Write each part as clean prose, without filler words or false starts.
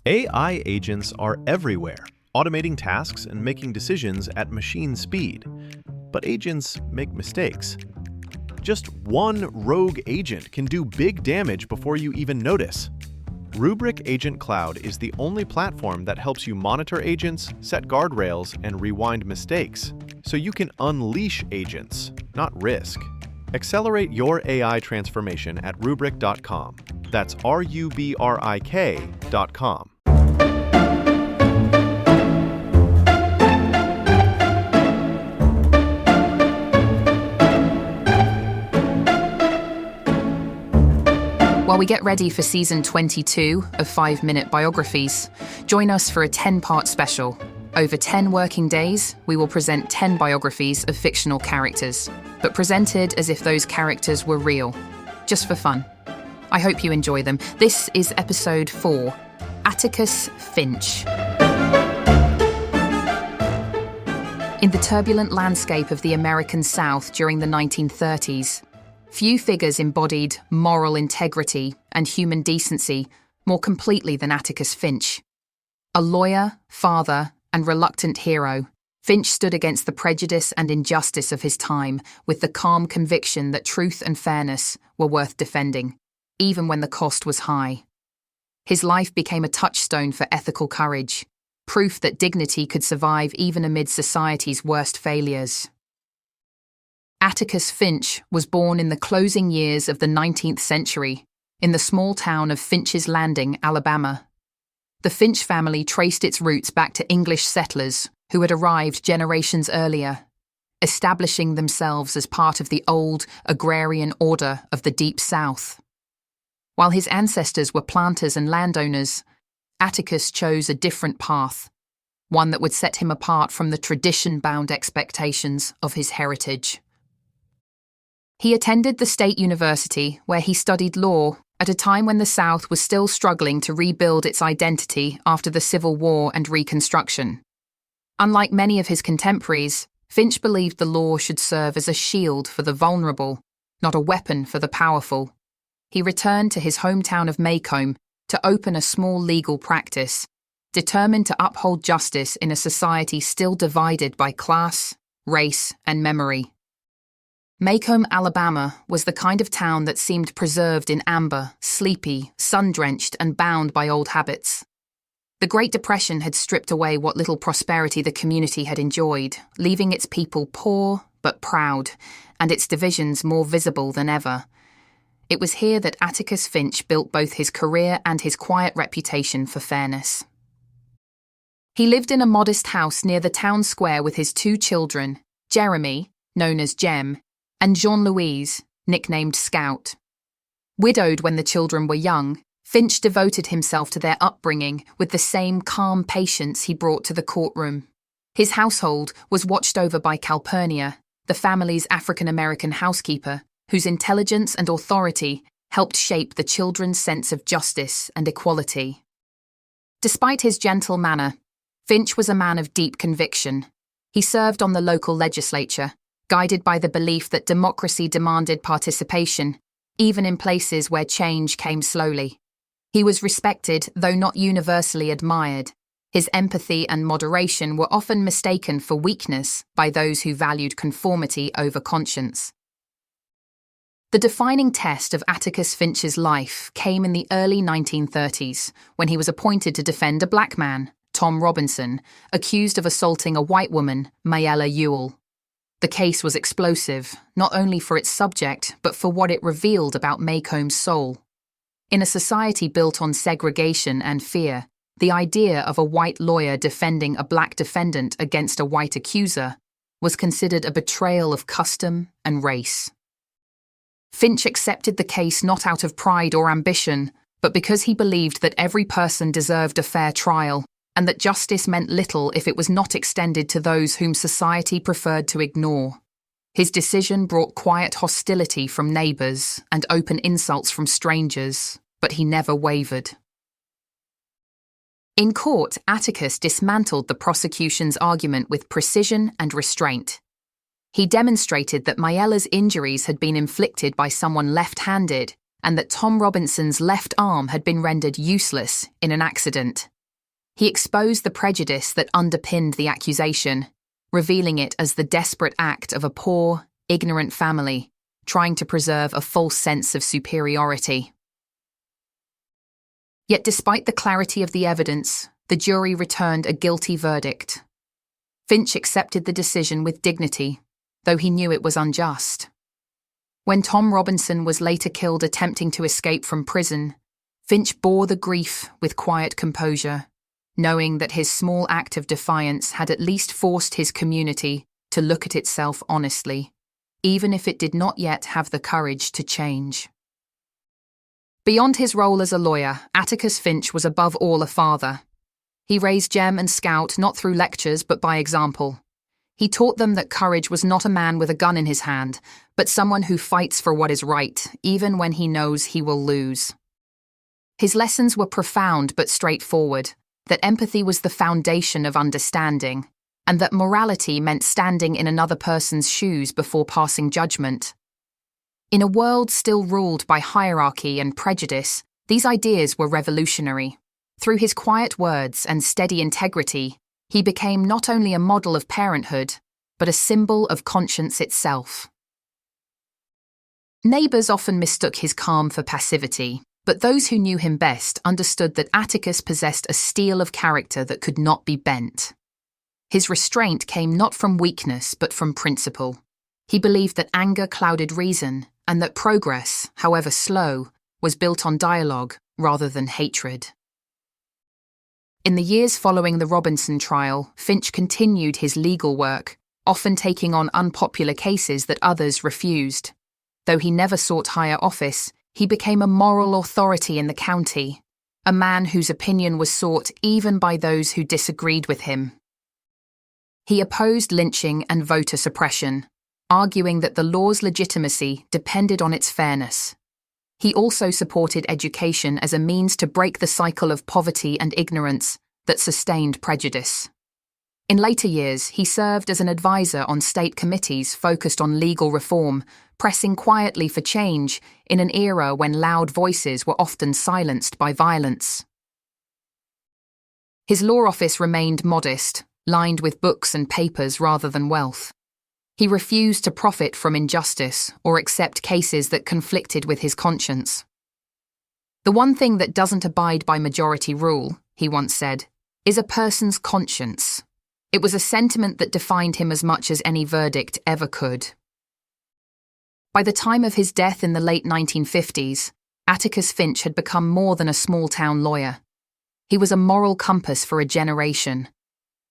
AI agents are everywhere, automating tasks and making decisions at machine speed. But agents make mistakes. Just one rogue agent can do big damage before you even notice. Rubrik Agent Cloud is the only platform that helps you monitor agents, set guardrails, and rewind mistakes, so you can unleash agents, not risk. Accelerate your AI transformation at Rubrik.com. That's RUBRIK.com. While we get ready for season 22 of 5-Minute Biographies, join us for a 10-part special. Over 10 working days, we will present 10 biographies of fictional characters, but presented as if those characters were real, just for fun. I hope you enjoy them. This is episode 4, Atticus Finch. In the turbulent landscape of the American South during the 1930s, few figures embodied moral integrity and human decency more completely than Atticus Finch. A lawyer, father, and reluctant hero, Finch stood against the prejudice and injustice of his time with the calm conviction that truth and fairness were worth defending, even when the cost was high. His life became a touchstone for ethical courage, proof that dignity could survive even amid society's worst failures. Atticus Finch was born in the closing years of the 19th century in the small town of Finch's Landing, Alabama. The Finch family traced its roots back to English settlers who had arrived generations earlier, establishing themselves as part of the old agrarian order of the Deep South. While his ancestors were planters and landowners, Atticus chose a different path, one that would set him apart from the tradition-bound expectations of his heritage. He attended the State University, where he studied law at a time when the South was still struggling to rebuild its identity after the Civil War and Reconstruction. Unlike many of his contemporaries, Finch believed the law should serve as a shield for the vulnerable, not a weapon for the powerful. He returned to his hometown of Macomb to open a small legal practice, determined to uphold justice in a society still divided by class, race, and memory. Macomb, Alabama, was the kind of town that seemed preserved in amber, sleepy, sun-drenched, and bound by old habits. The Great Depression had stripped away what little prosperity the community had enjoyed, leaving its people poor but proud, and its divisions more visible than ever. It was here that Atticus Finch built both his career and his quiet reputation for fairness. He lived in a modest house near the town square with his 2 children, Jeremy, known as Jem, and Jean-Louise, nicknamed Scout. Widowed when the children were young, Finch devoted himself to their upbringing with the same calm patience he brought to the courtroom. His household was watched over by Calpurnia, the family's African-American housekeeper, whose intelligence and authority helped shape the children's sense of justice and equality. Despite his gentle manner, Finch was a man of deep conviction. He served on the local legislature, guided by the belief that democracy demanded participation, even in places where change came slowly. He was respected, though not universally admired. His empathy and moderation were often mistaken for weakness by those who valued conformity over conscience. The defining test of Atticus Finch's life came in the early 1930s, when he was appointed to defend a black man, Tom Robinson, accused of assaulting a white woman, Mayella Ewell. The case was explosive, not only for its subject, but for what it revealed about Macomb's soul. In a society built on segregation and fear, the idea of a white lawyer defending a black defendant against a white accuser was considered a betrayal of custom and race. Finch accepted the case not out of pride or ambition, but because he believed that every person deserved a fair trial, and that justice meant little if it was not extended to those whom society preferred to ignore. His decision brought quiet hostility from neighbours and open insults from strangers, but he never wavered. In court, Atticus dismantled the prosecution's argument with precision and restraint. He demonstrated that Mayella's injuries had been inflicted by someone left-handed, and that Tom Robinson's left arm had been rendered useless in an accident. He exposed the prejudice that underpinned the accusation, revealing it as the desperate act of a poor, ignorant family trying to preserve a false sense of superiority. Yet despite the clarity of the evidence, the jury returned a guilty verdict. Finch accepted the decision with dignity, though he knew it was unjust. When Tom Robinson was later killed attempting to escape from prison, Finch bore the grief with quiet composure, knowing that his small act of defiance had at least forced his community to look at itself honestly, even if it did not yet have the courage to change. Beyond his role as a lawyer, Atticus Finch was above all a father. He raised Jem and Scout not through lectures but by example. He taught them that courage was not a man with a gun in his hand, but someone who fights for what is right, even when he knows he will lose. His lessons were profound but straightforward, that empathy was the foundation of understanding, and that morality meant standing in another person's shoes before passing judgment. In a world still ruled by hierarchy and prejudice, these ideas were revolutionary. Through his quiet words and steady integrity, he became not only a model of parenthood, but a symbol of conscience itself. Neighbours often mistook his calm for passivity, but those who knew him best understood that Atticus possessed a steel of character that could not be bent. His restraint came not from weakness but from principle. He believed that anger clouded reason, and that progress, however slow, was built on dialogue rather than hatred. In the years following the Robinson trial, Finch continued his legal work, often taking on unpopular cases that others refused. Though he never sought higher office, he became a moral authority in the county, a man whose opinion was sought even by those who disagreed with him. He opposed lynching and voter suppression, arguing that the law's legitimacy depended on its fairness. He also supported education as a means to break the cycle of poverty and ignorance that sustained prejudice. In later years, he served as an advisor on state committees focused on legal reform, pressing quietly for change in an era when loud voices were often silenced by violence. His law office remained modest, lined with books and papers rather than wealth. He refused to profit from injustice or accept cases that conflicted with his conscience. "The one thing that doesn't abide by majority rule," he once said, "is a person's conscience." It was a sentiment that defined him as much as any verdict ever could. By the time of his death in the late 1950s, Atticus Finch had become more than a small-town lawyer. He was a moral compass for a generation.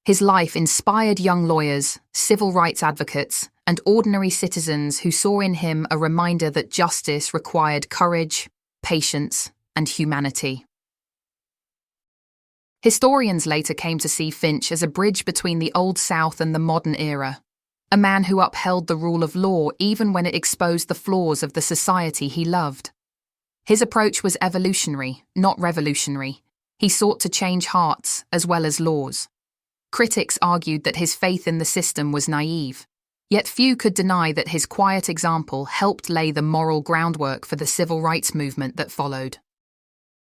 His life inspired young lawyers, civil rights advocates, and ordinary citizens who saw in him a reminder that justice required courage, patience, and humanity. Historians later came to see Finch as a bridge between the Old South and the modern era, a man who upheld the rule of law even when it exposed the flaws of the society he loved. His approach was evolutionary, not revolutionary. He sought to change hearts as well as laws. Critics argued that his faith in the system was naive, yet few could deny that his quiet example helped lay the moral groundwork for the civil rights movement that followed.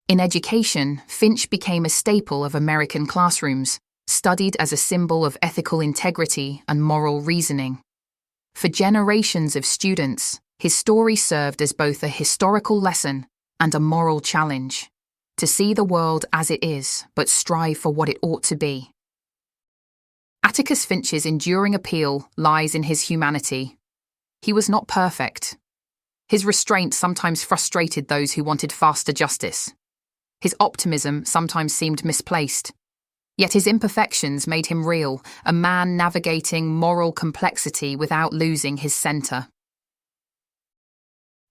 In education, Finch became a staple of American classrooms, studied as a symbol of ethical integrity and moral reasoning. For generations of students, his story served as both a historical lesson and a moral challenge, to see the world as it is, but strive for what it ought to be. Atticus Finch's enduring appeal lies in his humanity. He was not perfect. His restraint sometimes frustrated those who wanted faster justice. His optimism sometimes seemed misplaced. Yet his imperfections made him real, a man navigating moral complexity without losing his centre.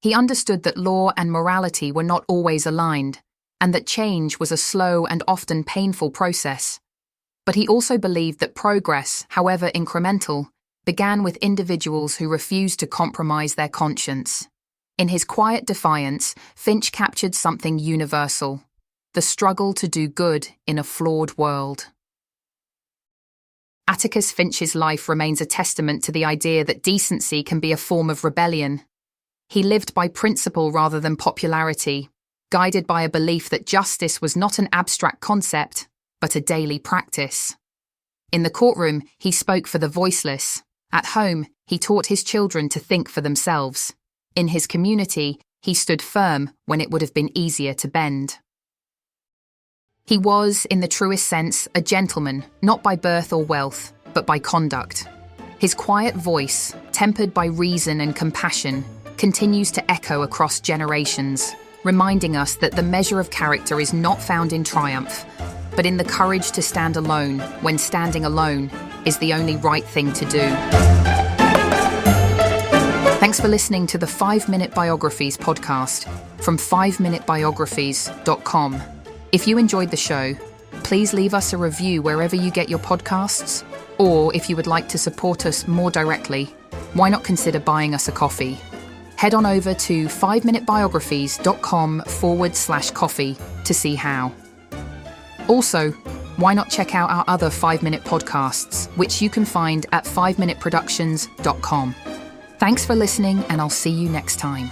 He understood that law and morality were not always aligned, and that change was a slow and often painful process. But he also believed that progress, however incremental, began with individuals who refused to compromise their conscience. In his quiet defiance, Finch captured something universal: the struggle to do good in a flawed world. Atticus Finch's life remains a testament to the idea that decency can be a form of rebellion. He lived by principle rather than popularity, guided by a belief that justice was not an abstract concept, but a daily practice. In the courtroom, he spoke for the voiceless. At home, he taught his children to think for themselves. In his community, he stood firm when it would have been easier to bend. He was, in the truest sense, a gentleman, not by birth or wealth, but by conduct. His quiet voice, tempered by reason and compassion, continues to echo across generations, reminding us that the measure of character is not found in triumph, but in the courage to stand alone when standing alone is the only right thing to do. Thanks for listening to the 5-Minute Biographies podcast from 5minutebiographies.com. If you enjoyed the show, please leave us a review wherever you get your podcasts, or if you would like to support us more directly, why not consider buying us a coffee? Head on over to 5minutebiographies.com/coffee to see how. Also, why not check out our other 5-minute podcasts, which you can find at 5minuteproductions.com. Thanks for listening, and I'll see you next time.